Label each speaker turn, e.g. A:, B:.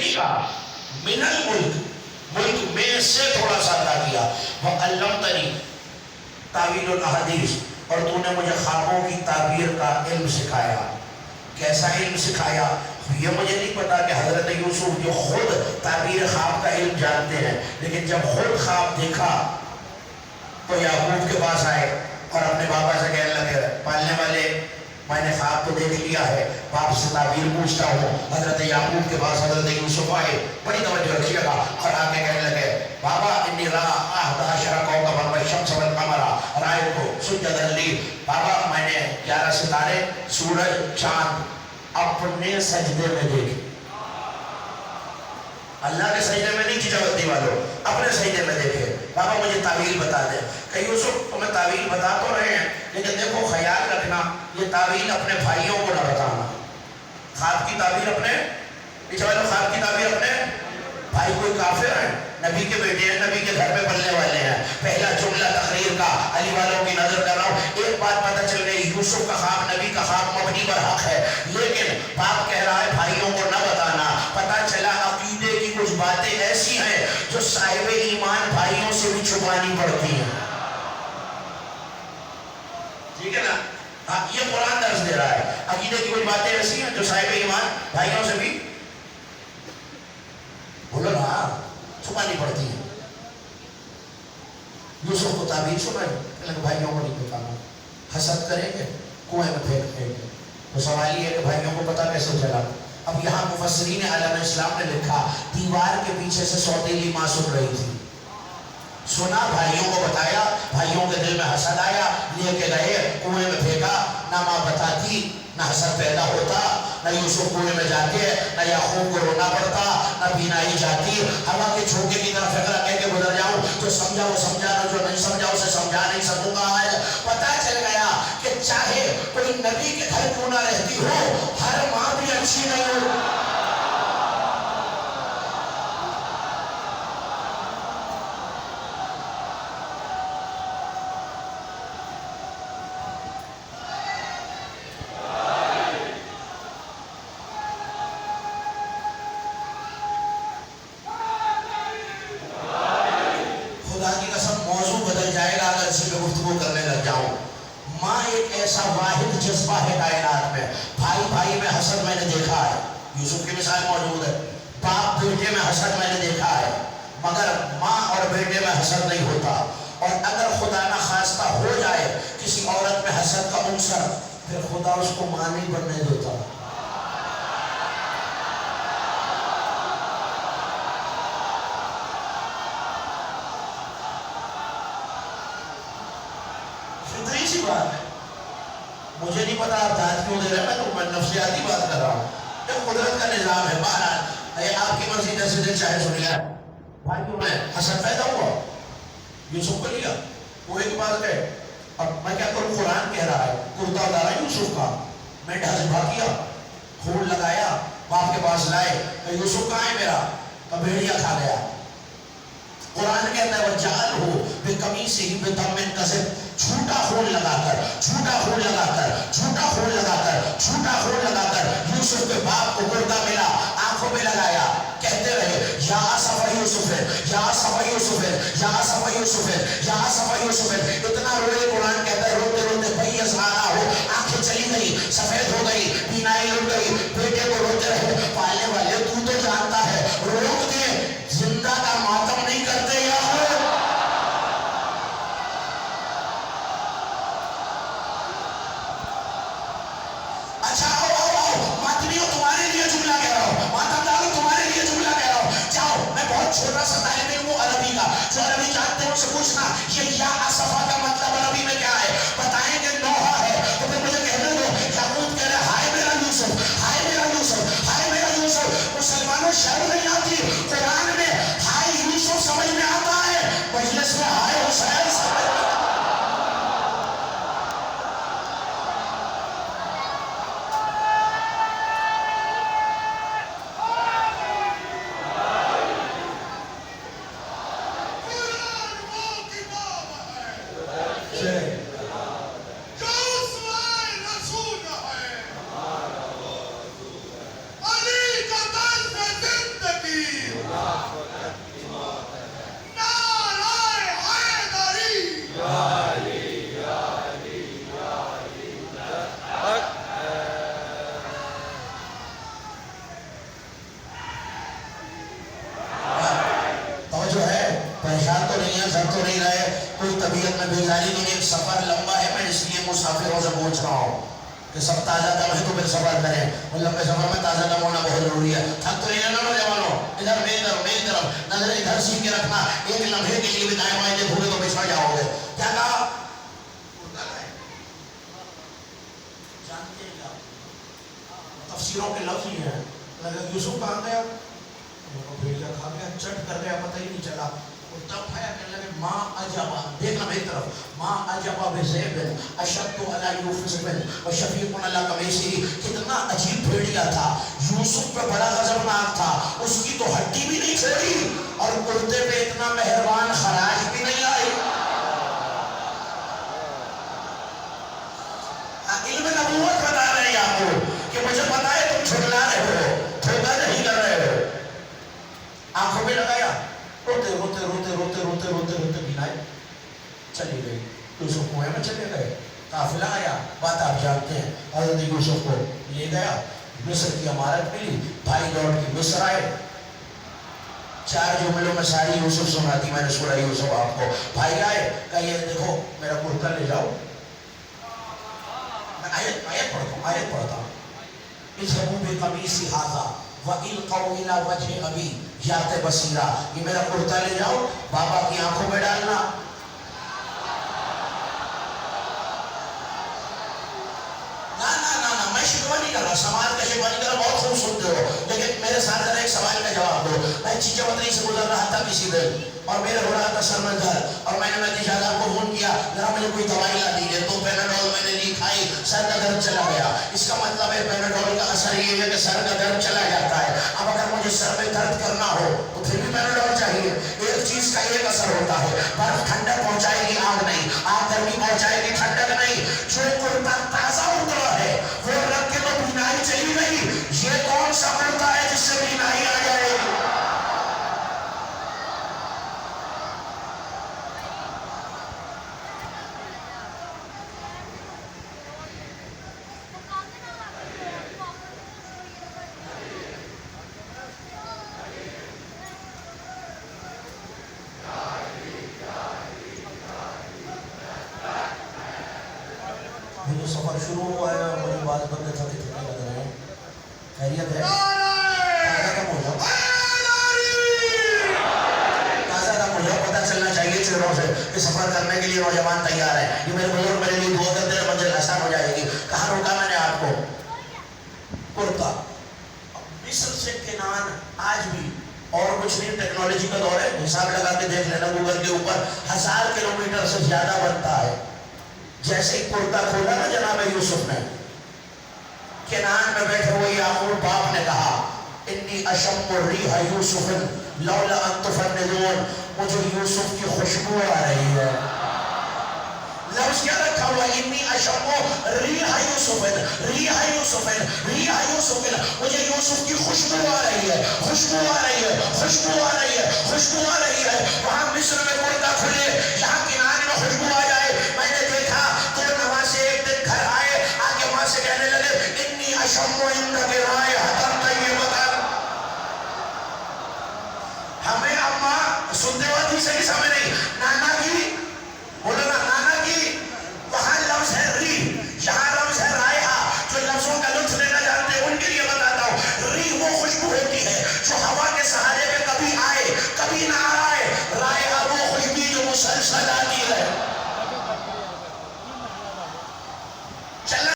A: نہیں کہا، من الملک، ملک میں سے تھوڑا سا عطا کیا، وَعَلَّمْتَنِي تعویل الاحادیث، اور تو نے مجھے خوابوں کی تعبیر کا علم سکھایا۔ کیسا علم سکھایا؟ یہ مجھے نہیں پتا کہ حضرت یوسف جو خود تعبیر خواب کا علم جانتے ہیں، لیکن جب خود خواب دیکھا تو یعقوب کے پاس آئے اور اپنے بابا سے کہنے لگے، پالنے والے میں نے خواب تو دیکھ لیا ہے، باپ سے تعبیر پوچھتا ہوں۔ حضرت یعقوب کے پاس حضرت یوسف آئے، بڑی توجہ رکھیے گا، اور آگے کہنے لگے، بابا انی را احد عشر کوکبا والشمس والقمر رأیت سجدا لی، بابا میں نے 11 ستارے، سورج، چاند اپنے سجدے میں دیکھے۔ اللہ کے سجدے میں نہیں چچاوتی والوں، اپنے سجدے میں دیکھے۔ بابا مجھے تعویل بتا دے۔ کہ یوسف تمہیں تعویل بتا تو رہے ہیں، لیکن دیکھو خیال رکھنا یہ تعویل اپنے بھائیوں کو نہ بتانا۔ خواب کی تعبیر اپنے پیچھے والوں، خواب کی تعبیر اپنے بھائی، کوئی کافر ہیں، نبی کے بیٹے ہیں، نبی کے گھر میں پلنے والے ہیں۔ پہلا جملہ تقریر کا علی والوں کی نظر کر رہا ہوں، ایک بات پتہ چل گئی، یوسف کا خواب، نبی کا خواب مبنی پر حق ہے، لیکن باپ کہہ رہا ہے بھائیوں کو نہ بتانا۔ پتہ چلا عقیدے کی کچھ باتیں ایسی ہیں جو صاحب ایمان بھائیوں سے بھی چھپانی پڑتی ہیں، ٹھیک ہے نا؟ یہ قرآن درس دے رہا ہے، عقیدے کی کچھ باتیں ایسی ہیں جو صاحب ایمان بھائیوں سے بھی، بولو نا، چھپانی پڑتی ہیں۔ یوسف کو تعبیر سنائی، کہ بھائیوں کو نہیں بتانا، حسد کریں گے، کنویں میں پھینک دیں گے۔ تو سوال یہ ہے کہ بھائیوں کو پتہ کیسے چلا؟ اب یہاں مفسرین عالم اسلام نے لکھا، دیوار کے پیچھے سے سوتیلی ماں سن رہی تھی، سنا، بھائیوں کو بتایا، بھائیوں کے دل میں حسد آیا، لے کے گئے، کنویں میں پھینکا، نہ ماں بتاتی نہ حسد پیدا ہوتا، نہ یوسف کنویں میں جاتے، نہ یعقوب کو رونا پڑتا، نہ بینائی جاتی۔ ہوا کے جھونکے کی طرف فکر کہہ کے گزر جاؤں، جو سمجھا وہ سمجھا، نہ جو نہیں سمجھا اسے سمجھا نہیں سکوں گا۔ آج پتہ چل گیا کہ چاہے کوئی نبی کے گھر کیوں نہ رہتی ہو، ہر ماں بھی اچھی نہیں ہو۔ کرنے لگ جاؤں، ماں ایک ایسا واحد جذبہ ہے کائنات میں، بھائی بھائی میں حسد میں نے دیکھا ہے، یوسف کی مثال موجود ہے، باپ بیٹے میں حسد میں نے دیکھا ہے، مگر ماں اور بیٹے میں حسد نہیں ہوتا۔ اور اگر خدا نہ خواستہ ہو جائے کسی عورت میں حسد کا عنصر، پھر خدا اس کو ماں نہیں بننے دیتا۔ فطری سی بات ہے، مجھے نہیں پتا آپ داد کیوں دے رہے ہیں، میں نفسیاتی بات کر رہا ہوں، یہ قدرت کا نظام ہے۔ بہرحال آپ کی مرضی جیسے دل چاہے سنیے۔ بھائیوں میں حسد پیدا ہوا، یوسف کو لیا، وہ ایک بات ہے، اب میں کیا کروں، قرآن کہہ رہا ہے، کرتا اتارا یوسف کا، میں ڈھا کیا، خون لگایا، باپ کے پاس لائے، کہ یوسف کہاں ہے میرا؟ تو بھیڑیا کھا گیا۔ قرآن کہتا ہے وَجَعَلْهُ بِقَمِيصِهِ بِدَمٍ كَذِبٍ، جھوٹا خون لگا کر، جھوٹا خون لگا کر، جھوٹا خون لگا کر، جھوٹا خون لگا کر یوسف کے باپ کو کرتا ملا، آنکھوں میں لگایا، کہتے رہے یا آصف یوسف ہے، یا آصف یوسف ہے، یا آصف یوسف ہے، یا آصف یوسف ہے، اتنا روئے۔ قرآن کہتا ہے روتے روتے بیض آنا ہو، آنکھیں چلی گئی، سفید ہو گئی، بینائی لٹ گئی، بیٹے کو روتے رہے۔ پالنے والے تو تو جانتا ہے، روک دے، زندہ کا ماتم نہیں کرتے یا ہو۔ اچھا آؤ ماتمیوں، تمہارے لیے جملہ کہہ رہا ہوں، ماتم داروں تمہارے لیے جملہ کہہ رہا ہوں۔ جاؤ، میں بہت چھوٹا سا طالب علم ہوں عربی کا، جو عربی جانتے ہیں ان سے پوچھنا یہ یا اسفا کا مطلب عربی میں کیا ہے، بتائیں گے نوحہ ہے، تو پھر مجھے کہنے دو یعقوب کہہ رہے ہائے میرا یوسف، ہائے میرا یوسف، ہائے میرا یوسف۔ مسلمانوں شرم نہیں آتی، قرآن میں ہائے یوسف سمجھ میں آتا ہے، مجلس میں ہائے حسین سمجھ میں آتا ہے۔ میں گھر تو نہیں رہے, کوئی طبیعت میں بیزاری تو نہیں, سفر لمبا ہے, میں اس لیے مسافروں سے پوچھ رہا ہوں کہ سب تازہ دم ہے تو پھر سفر کریں, لمبے سفر میں تازہ دم ہونا بہت ضروری ہے. تھک تو نہیں رہنا نوجوانوں, ادھر میری طرف نظر ادھر سیکھ کے رکھنا, ایک لمحے کے لیے بھی دائیں بائیں دیکھو گے تو بچھڑ جاؤ گے. کیا کہا؟ جانتے ہیں کیا تفسیروں کے لفظ ہی ہیں. یوسف کہاں گیا؟ بھیجا کھا گیا, چٹ کر گیا, پتہ ہی نہیں چلا. تب کھایا کہنے لگے ماں عجبا, دیکھنا میری طرف, ماں عجبا بزیب اشد علی یوسف وشفیق علی قمیصہ. کتنا عجیب بھیڑیا تھا, یوسف پہ بڑا غضبناک تھا, اس کی تو ہڈی بھی نہیں چھوڑی اور کرتے پہ اتنا مہربان خراج بھی نہیں آئی. علم نبوت بتا رہے ہیں آپ کو کہ مجھے پتا ہے تم چھڑلا رہے ہو, دھوکہ نہیں کر رہے ہو. آنکھوں میں لگایا, روتے روتے روتے روتے روتے روتے روتے بینائے چلی گئی. یوسف کنویں میں چلے گئے, قافلہ آیا, بات آپ جانتے ہیں, حضرت یوسف کو لے گیا, مصر کی امارت ملی, بھائی لوٹ کے مصر آئے. 4 جملوں میں ساری یوسف سنا دی میں نے سورہ یوسف آپ کو. بھائی آئے, کہا یہ دیکھو میرا کرتا لے جاؤ, میں آیت پڑھتا ہوں. اذهبوا بقمیصی ھذا وَإِلْقَوْا إِلَى وَجْهِ أَبِي یات بصیرہ, یہ میرا کرتا لے جاؤ, بابا کی آنکھوں میں ڈالنا. نا میں شکوہ نہیں کر رہا, سماج کا شکوہ نہیں کر رہا, بہت خوب سنتے ہو, لیکن میرے ساتھ ذرا ایک سوال کا جواب دو. میں چیچے بدری سے گزر رہا تھا کسی دن, اور میرے ہو رہا تھا سر میں درد, اور میں نے مہدی شہزاد کو فون کیا, ذرا مجھے کوئی دوائی لا دیجیے. تو پیناڈول میں نے لی, کھائی, سر کا درد چلا گیا. اس کا مطلب ہے پیناڈول کا اثر یہ ہے کہ سر کا درد چلا جاتا ہے. اب اگر مجھے سر میں درد کرنا ہو تو پھر بھی پیناڈول چاہیے. ایک چیز کا ایک اثر ہوتا ہے, برف ٹھنڈک پہنچائے گی, آگ نہیں, آگ گرمی پہنچائے گی, ٹھنڈک نہیں. جو کرتا تازہ اترا ہے وہ رکھ کے تو بینائی چلی نہیں. یہ کون سا کرتا ہے جس سے بینائی آ جائے گی؟ جو سفر شروع ہوا ہے اور مجھے بات بندے تھکے تھکے لگ رہے ہیں. خیریت ہے؟ تازہ دم ہو جاؤ, تازہ دم ہو جاؤ. پتہ چلنا چاہیے چہروں سے کہ سفر کرنے کے لیے نوجوان تیار ہے. یہ میرے بزرگ میرے لیے دعا کرتے ہیں, منزل آسان ہو جائے گی. کہاں روکا میں نے آپ کو؟ کرتا. مصر سے کنعان آج بھی اور کچھ نہیں, ٹیکنالوجی کا دور ہے, حساب لگا کے دیکھ لینا گوگل کے اوپر, 1000 کلومیٹر سے زیادہ بنتا ہے. جیسے ہی کرتا کھولا نا جناب یوسف نے, کنعان میں بیٹھے ہوئے یعقوب باپ نے کہا انی اشم ریح یوسف لولا ان تفندون, مجھے یوسف کی خوشبو آ رہی ہے. لفظ کیا رکھا ہوا, انی اشم ریح یوسف, ریح یوسف, ریح یوسف, مجھے یوسف کی خوشبو آ رہی ہے, خوشبو آ رہی ہے, خوشبو آ رہی ہے, خوشبو آ رہی ہے. وہاں مصر میں کرتا کھلے, یہاں کنعان میں خوشبو آ جائے.